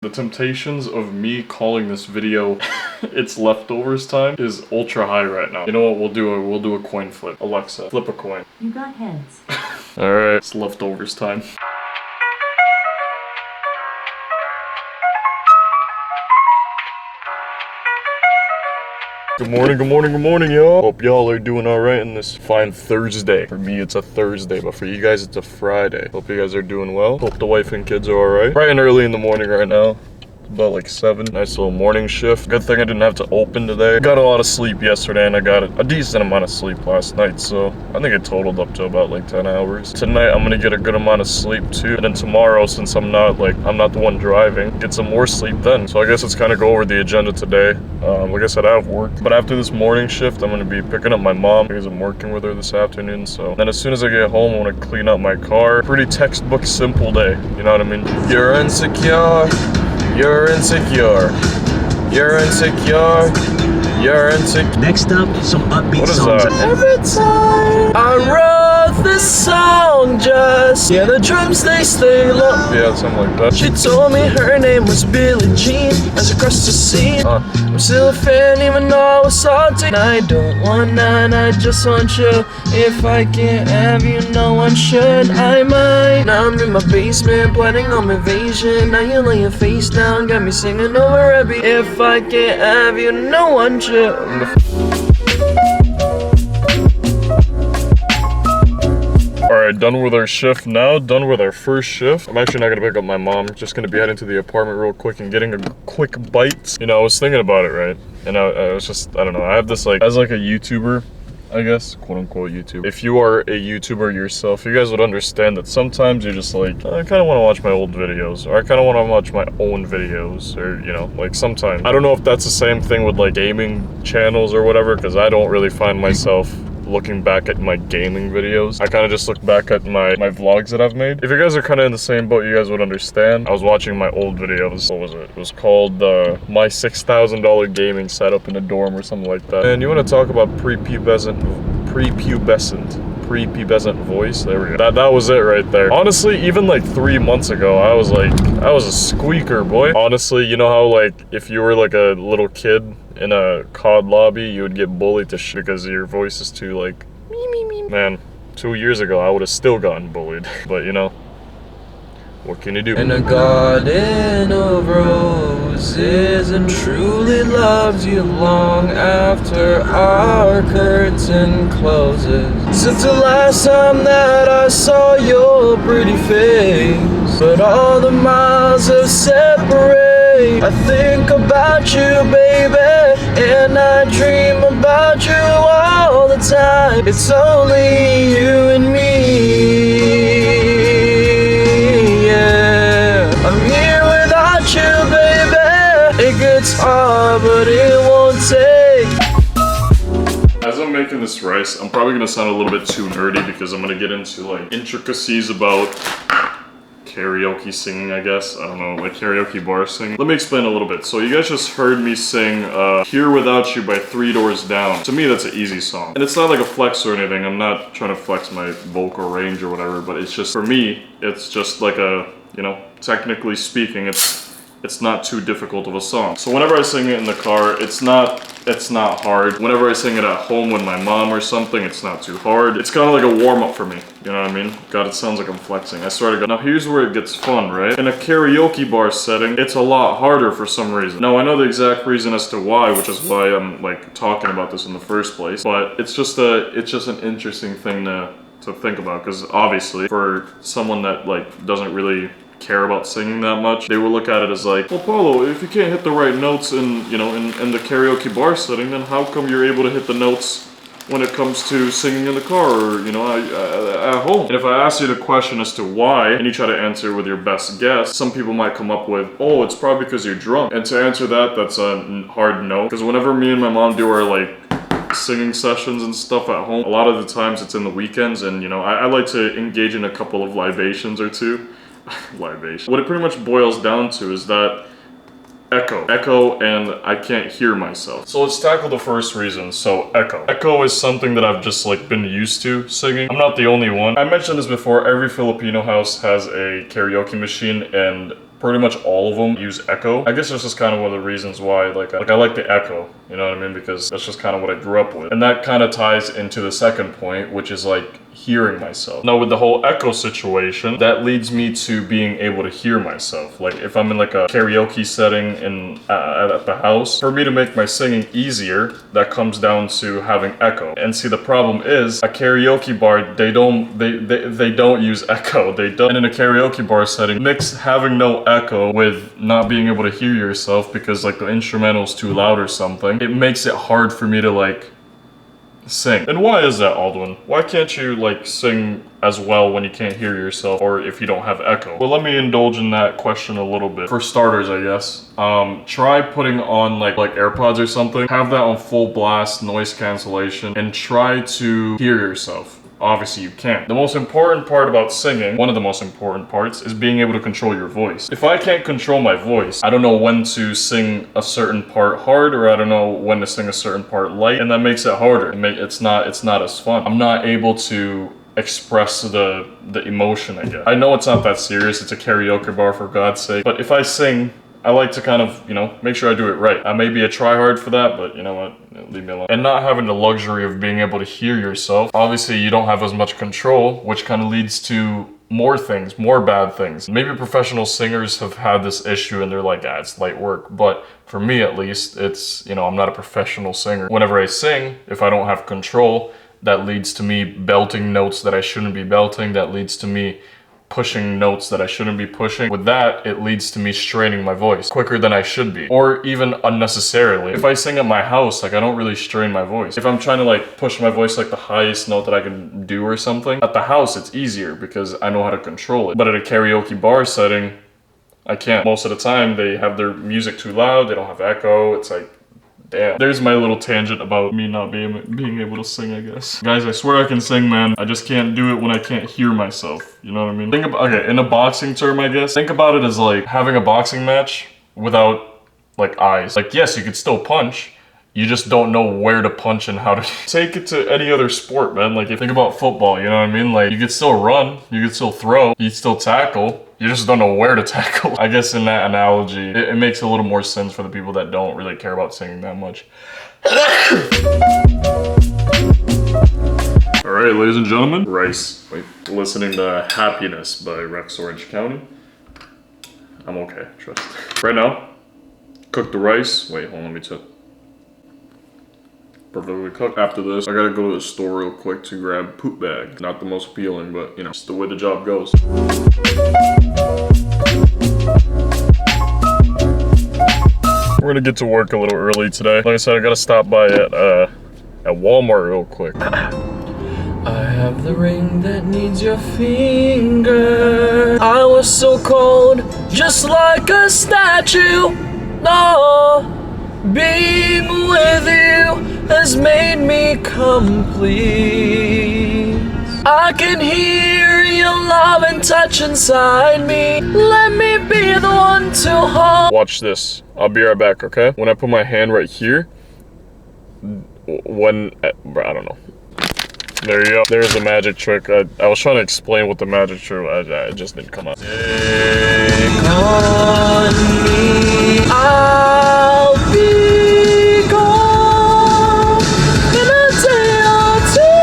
The temptations of me calling this video it's leftovers time is ultra high right now. You know what, we'll do a coin flip. Alexa, flip a coin. You got heads. Alright, it's leftovers time. Good morning, y'all. Hope y'all are doing alright in this fine Thursday. For me, it's a Thursday, but for you guys, it's a Friday. Hope you guys are doing well. Hope the wife and kids are alright. Bright and early in the morning right now. About like 7. Nice little morning shift. Good thing I didn't have to open today. Got a lot of sleep yesterday and I got a decent amount of sleep last night, so I think it totaled up to about like 10 hours. Tonight I'm gonna get a good amount of sleep too, and then tomorrow, since I'm not the one driving, get some more sleep then. So I guess let's kind of go over the agenda today. Like I said, I have work, but after this morning shift I'm gonna be picking up my mom because I'm working with her this afternoon. So then as soon as I get home, I want to clean up my car. Pretty textbook simple day, you know what I mean? You're insecure. You're insecure. You're insecure. You're insecure. Next up, some upbeat songs. Every time I wrote this song, just the drums they stay low. Yeah, something like that. She told me her name was Billie Jean. As across the scene, I'm still a fan, even though I was salty. I don't want none, I just want you. If I can't have you, no one should. I might. Now I'm in my basement, planning on invasion. Now you lay your face down, got me singing over every. If I can't have you, no one should. Alright, done with our shift now, done with our first shift. I'm actually not gonna pick up my mom, just gonna be heading to the apartment real quick and getting a quick bite. You know, I was thinking about it, right? And I was just, I don't know, I have this as a YouTuber, I guess, quote unquote YouTube. If you are a YouTuber yourself, you guys would understand that sometimes you're just like, I kind of want to watch my old videos, or I kind of want to watch my own videos, or, you know, like sometimes. I don't know if that's the same thing with like gaming channels or whatever, because I don't really find myself looking back at my gaming videos. I kind of just look back at my vlogs that I've made. If you guys are kind of in the same boat, you guys would understand. I was watching my old videos. What was it? It was called my $6,000 gaming setup in a dorm or something like that. And you want to talk about prepubescent voice? There we go. That was it right there. Honestly, even like 3 months ago, I was a squeaker, boy. Honestly, you know how like if you were like a little kid in a COD lobby, you would get bullied to shit because your voice is too like me. Man, 2 years ago I would have still gotten bullied. But you know, what can you do? In a garden of roses, and truly loves you long after our curtain closes. Since the last time that I saw your pretty face, but all the miles have separated. I think about you, baby, and I dream about you all the time. It's only you and me. It gets hard, but it won't take. As I'm making this rice, I'm probably gonna sound a little bit too nerdy because I'm gonna get into like intricacies about karaoke singing, I guess. I don't know, like karaoke bar singing. Let me explain a little bit. So you guys just heard me sing Here Without You by 3 Doors Down. To me, that's an easy song. And it's not like a flex or anything. I'm not trying to flex my vocal range or whatever, but it's just, for me, it's just like a, you know, technically speaking, it's not too difficult of a song. So whenever I sing it in the car, it's not hard. Whenever I sing it at home with my mom or something, it's not too hard. It's kind of like a warm-up for me, you know what I mean? God, it sounds like I'm flexing, I swear to God. Now here's where it gets fun, right? In a karaoke bar setting, it's a lot harder for some reason. Now I know the exact reason as to why, which is why I'm like talking about this in the first place, but it's just an interesting thing to think about, because obviously for someone that like doesn't really care about singing that much, they will look at it as like, well, Paulo, if you can't hit the right notes in, you know, in the karaoke bar setting, then how come you're able to hit the notes when it comes to singing in the car or, you know, at home? And if I ask you the question as to why, and you try to answer with your best guess, some people might come up with, oh, it's probably because you're drunk. And to answer that, that's a hard no. Because whenever me and my mom do our like singing sessions and stuff at home, a lot of the times it's in the weekends, and you know, I like to engage in a couple of libations or two. Libation. What it pretty much boils down to is that echo, and I can't hear myself. So let's tackle the first reason. So echo is something that I've just like been used to singing. I'm not the only one. I mentioned this before, every Filipino house has a karaoke machine, and pretty much all of them use echo. I guess that's just kind of one of the reasons why I like the echo, you know what I mean? Because that's just kind of what I grew up with. And that kind of ties into the second point, which is like hearing myself. Now with the whole echo situation, that leads me to being able to hear myself. Like if I'm in like a karaoke setting at the house, for me to make my singing easier, that comes down to having echo. And see, the problem is a karaoke bar, they don't use echo. They don't. And in a karaoke bar setting, mix having no echo with not being able to hear yourself because like the instrumental's too loud or something, it makes it hard for me to like sing. And why is that, Aldwen? Why can't you like sing as well when you can't hear yourself or if you don't have echo? Well, let me indulge in that question a little bit. For starters, I guess, try putting on like AirPods or something, have that on full blast, noise cancellation, and try to hear yourself. Obviously you can't. The most important part about singing, one of the most important parts, is being able to control your voice. If I can't control my voice, I don't know when to sing a certain part hard, or I don't know when to sing a certain part light, and that makes it harder. It's not as fun. I'm not able to express the emotion, I guess. I know it's not that serious, it's a karaoke bar for God's sake, but if I sing, I like to kind of, you know, make sure I do it right. I may be a tryhard for that, but you know what, leave me alone. And not having the luxury of being able to hear yourself, obviously you don't have as much control, which kind of leads to more things, more bad things. Maybe professional singers have had this issue and they're like, ah, it's light work. But for me at least, it's, you know, I'm not a professional singer. Whenever I sing, if I don't have control, that leads to me belting notes that I shouldn't be belting, that leads to me pushing notes that I shouldn't be pushing. With that, it leads to me straining my voice quicker than I should be, or even unnecessarily. If I sing at my house, like I don't really strain my voice. If I'm trying to like push my voice like the highest note that I can do or something, at the house it's easier because I know how to control it. But at a karaoke bar setting, I can't. Most of the time they have their music too loud, they don't have echo, it's like, damn. There's my little tangent about me not being able to sing, I guess. Guys, I swear I can sing, man. I just can't do it when I can't hear myself. You know what I mean? Think about, okay, in a boxing term, I guess, think about it as like having a boxing match without like eyes. Like, yes, you could still punch. You just don't know where to punch and how to take it to any other sport, man. Like, if you think about football, you know what I mean? Like, you could still run, you could still throw, you could still tackle. You just don't know where to tackle. I guess in that analogy, it makes a little more sense for the people that don't really care about singing that much. All right, ladies and gentlemen, rice. Wait, listening to Happiness by Rex Orange County. I'm okay, trust. Right now, cook the rice. Wait, hold on, let me check. Perfectly cooked. After this, I gotta go to the store real quick to grab poop bag. Not the most appealing, but you know, it's the way the job goes. We're gonna get to work a little early today. Like I said, I gotta stop by at Walmart real quick. I have the ring that needs your finger. I was so cold, just like a statue. No. Being with you has made me complete. I can hear your love and touch inside me. Let me be the one to hold. Watch this. I'll be right back, okay? When I put my hand right here, I don't know. There you go. There's the magic trick. I was trying to explain what the magic trick was. It just didn't come out. Take on me, I'll be gone in a day or two.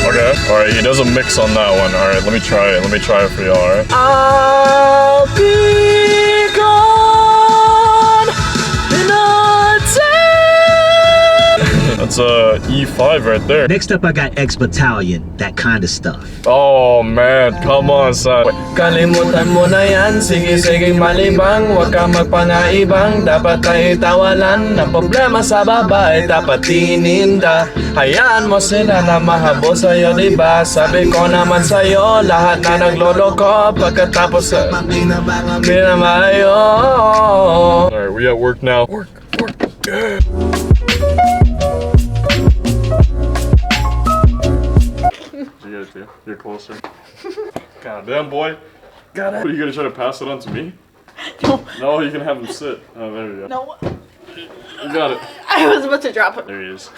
Okay. All right. He doesn't mix on that one. All right. Let me try it. Let me try it for y'all. All right. I'll be gone. That's E5 right there. Next up, I got X Battalion, that kind of stuff. Oh man, come on, son. Kalimutan mo na yan, sige malibang. Huwag ka magpangaibang, dapat tayo tawalan. Ang problema sa babae, dapat tininda. Hayaan mo sila na mahabol sa'yo, diba? Sabi ko naman sa'yo, lahat na nagloloko. Pagkatapos binamayo. Alright, we at work now. Work. Yeah. You're closer. God damn, boy. Got it. What, are you gonna try to pass it on to me? No. No, you can have him sit. Oh, there you go. No. You got it. I was about to drop it. There he is.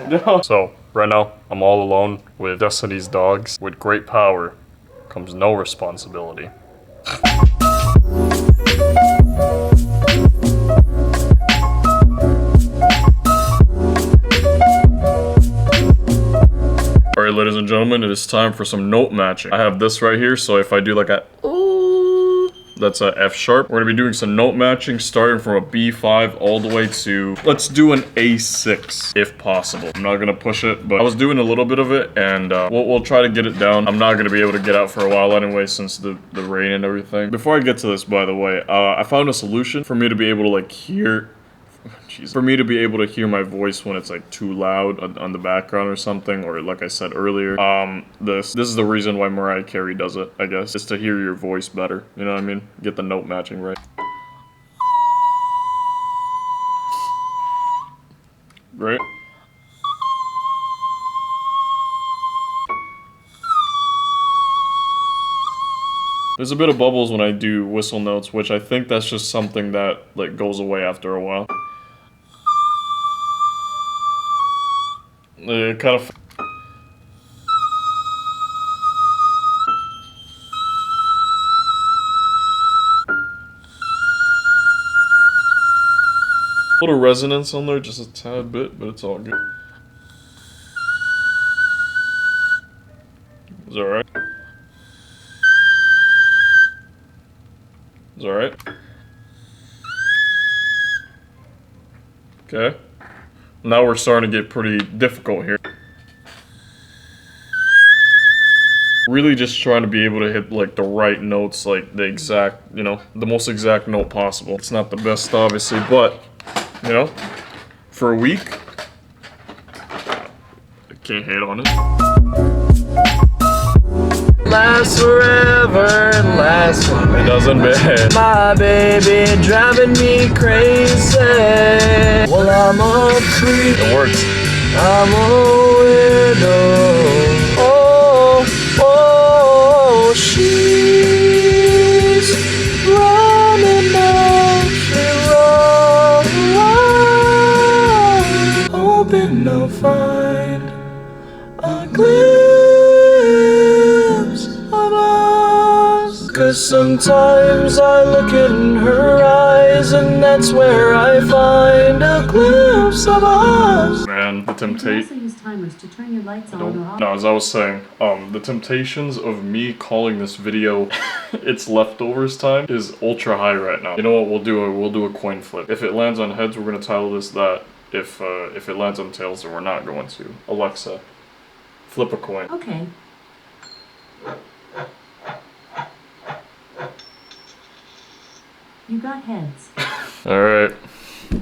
No. So, Right now, I'm all alone with Destiny's dogs. With great power comes no responsibility. Alright, ladies and gentlemen, it is time for some note matching. I have this right here, so if I do like a ooh, that's a F sharp. We're gonna be doing some note matching starting from a B5 all the way to, let's do an A6 if possible. I'm not gonna push it, but I was doing a little bit of it, and we'll try to get it down. I'm not gonna be able to get out for a while anyway since the rain and everything. Before I get to this, by the way, I found a solution for me to be able to like hear. Jeez. For me to be able to hear my voice when it's like too loud on the background or something, or like I said earlier, this is the reason why Mariah Carey does it, I guess, is to hear your voice better, you know what I mean? Get the note matching right. Right? There's a bit of bubbles when I do whistle notes, which I think that's just something that like goes away after a while. Kind of. Little resonance on there, just a tad bit, but it's all good. Is that alright? Is that alright? Okay. Now we're starting to get pretty difficult here. Really just trying to be able to hit like the right notes, like the exact, you know, the most exact note possible. It's not the best obviously, but, you know, for a week, I can't hate on it. Last forever and last one. It doesn't bend. My baby driving me crazy. Well, I'm a creep. It works. I'm a widow. Oh, oh, she's running now. She runs. Hoping to find a glimpse of us. 'Cause sometimes I look in her eyes and that's where I find a glimpse of us. Man, the temptation. No, as I was saying, the temptations of me calling this video it's leftovers time is ultra high right now. You know what, we'll do a coin flip. If it lands on heads, we're gonna title this that. If it lands on tails, then we're not going to. Alexa, flip a coin. Okay. You got heads. Alright.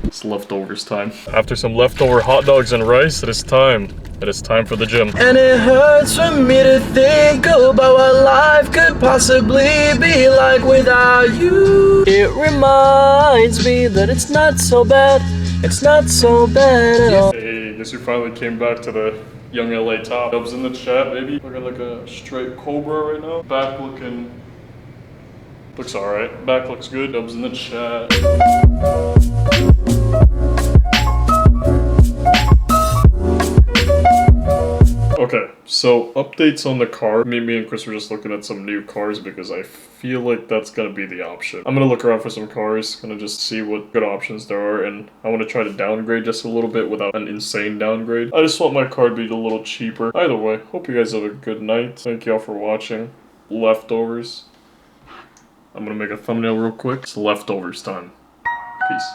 It's leftovers time. After some leftover hot dogs and rice, it is time. It is time for the gym. And it hurts for me to think about what life could possibly be like without you. It reminds me that it's not so bad. It's not so bad at all. Hey, guess you finally came back to the young LA top. Dubs in the chat, baby. Looking like a straight cobra right now. Back looking... looks alright. Back looks good. Dubs in the chat. Okay, so updates on the car. Me and Chris were just looking at some new cars because I feel like that's gonna be the option. I'm gonna look around for some cars, gonna just see what good options there are, and I want to try to downgrade just a little bit without an insane downgrade. I just want my car to be a little cheaper. Either way, hope you guys have a good night. Thank y'all for watching. Leftovers. I'm gonna make a thumbnail real quick. It's leftovers time. Peace.